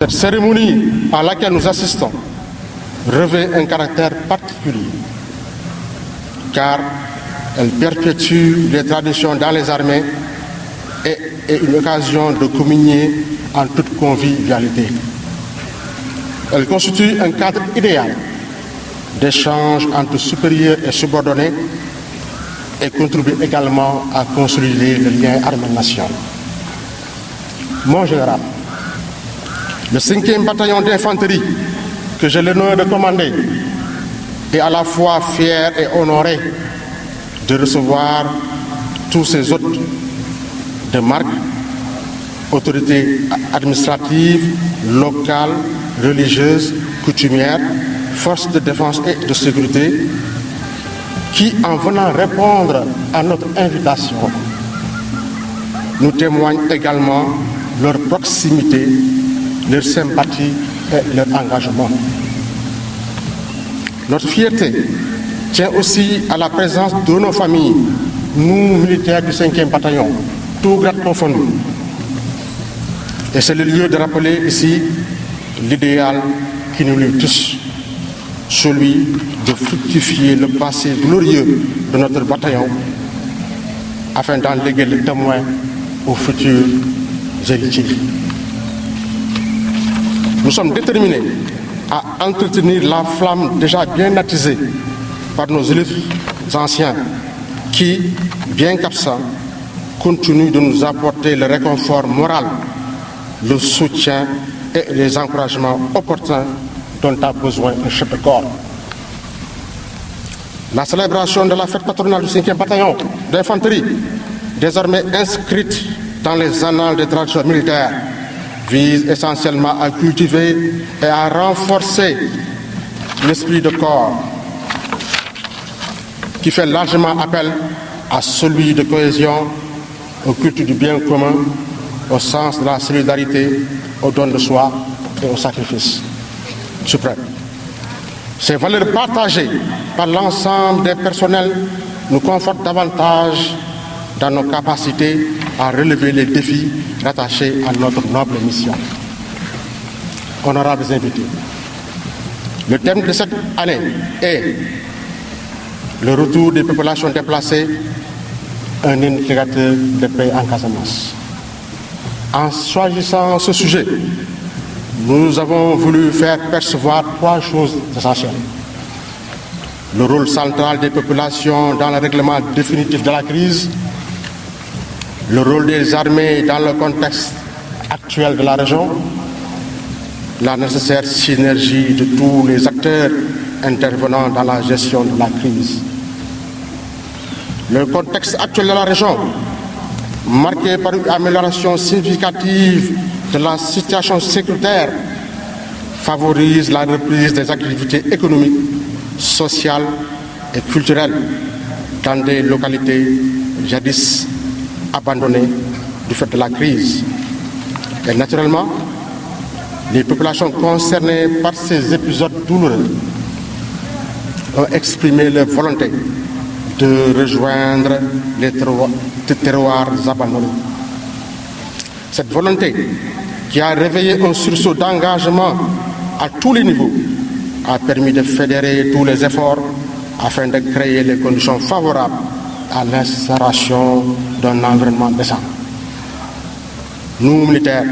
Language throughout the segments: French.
Cette cérémonie à laquelle nous assistons revêt un caractère particulier, car elle perpétue les traditions dans les armées et est une occasion de communier en toute convivialité. Elle constitue un cadre idéal d'échange entre supérieurs et subordonnés et contribue également à consolider le lien armée-nation. Mon général, le 5e bataillon d'infanterie que j'ai l'honneur de commander est à la fois fier et honoré de recevoir tous ces hôtes de marque, autorités administratives, locales, religieuses, coutumières, forces de défense et de sécurité, qui, en venant répondre à notre invitation, nous témoignent également leur proximité, leur sympathie et leur engagement. Notre fierté tient aussi à la présence de nos familles, nous militaires du 5e bataillon, tout grade confondu. Et c'est le lieu de rappeler ici l'idéal qui nous lie tous, celui de fructifier le passé glorieux de notre bataillon afin d'en léguer le témoin aux futurs héritiers. Nous sommes déterminés à entretenir la flamme déjà bien attisée par nos élèves anciens qui, bien qu'absents, continuent de nous apporter le réconfort moral, le soutien et les encouragements opportuns dont a besoin un chef de corps. La célébration de la fête patronale du 5e bataillon d'infanterie, désormais inscrite dans les annales des traditions militaires, vise essentiellement à cultiver et à renforcer l'esprit de corps qui fait largement appel à celui de cohésion, au culte du bien commun, au sens de la solidarité, au don de soi et au sacrifice suprême. Ces valeurs partagées par l'ensemble des personnels nous confortent davantage dans nos capacités à relever les défis rattachés à notre noble mission. Honorables invités, le thème de cette année est le retour des populations déplacées, un indicateur de paix en Casamance. En choisissant ce sujet, nous avons voulu faire percevoir 3 choses essentielles. Le rôle central des populations dans le règlement définitif de la crise, le rôle des armées dans le contexte actuel de la région, la nécessaire synergie de tous les acteurs intervenant dans la gestion de la crise. Le contexte actuel de la région, marqué par une amélioration significative de la situation sécuritaire, favorise la reprise des activités économiques, sociales et culturelles dans des localités jadis abandonnées du fait de la crise. Et naturellement, les populations concernées par ces épisodes douloureux ont exprimé leur volonté de rejoindre les terroirs abandonnés. Cette volonté, qui a réveillé un sursaut d'engagement à tous les niveaux, a permis de fédérer tous les efforts afin de créer les conditions favorables à l'instauration d'un environnement décent. Nous, militaires,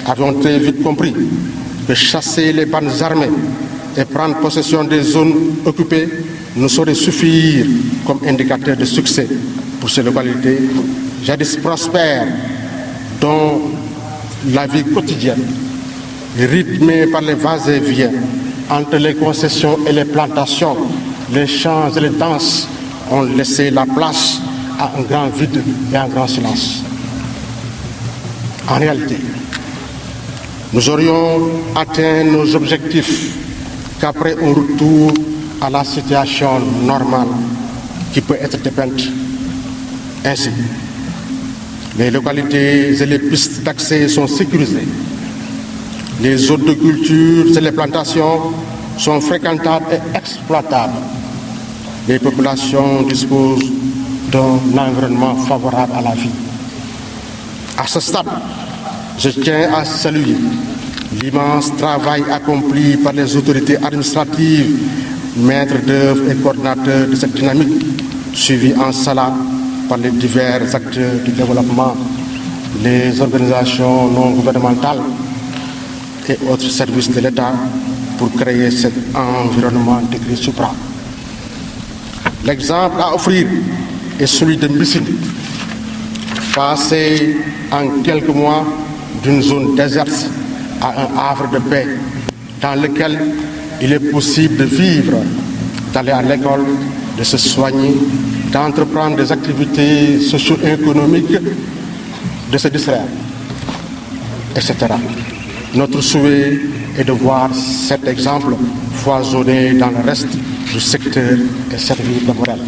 avons très vite compris que chasser les bandes armées et prendre possession des zones occupées ne saurait suffire comme indicateur de succès pour ces localités jadis prospères, dont la vie quotidienne, rythmée par les va-et-vient entre les concessions et les plantations, les champs et les danses, ont laissé la place à un grand vide et un grand silence. En réalité, nous aurions atteint nos objectifs qu'après un retour à la situation normale qui peut être dépeinte ainsi. Les localités et les pistes d'accès sont sécurisées. Les zones de culture et les plantations sont fréquentables et exploitables. Les populations disposent d'un environnement favorable à la vie. À ce stade, je tiens à saluer l'immense travail accompli par les autorités administratives, maîtres d'œuvre et coordinateurs de cette dynamique, suivi en cela par les divers acteurs du développement, les organisations non gouvernementales et autres services de l'État pour créer cet environnement décrit supra. L'exemple à offrir est celui de Mbissine, passé en quelques mois d'une zone déserte à un havre de paix dans lequel il est possible de vivre, d'aller à l'école, de se soigner, d'entreprendre des activités socio-économiques, de se distraire, etc. Notre souhait est de voir cet exemple foisonner dans le reste du secteur et servir temporel.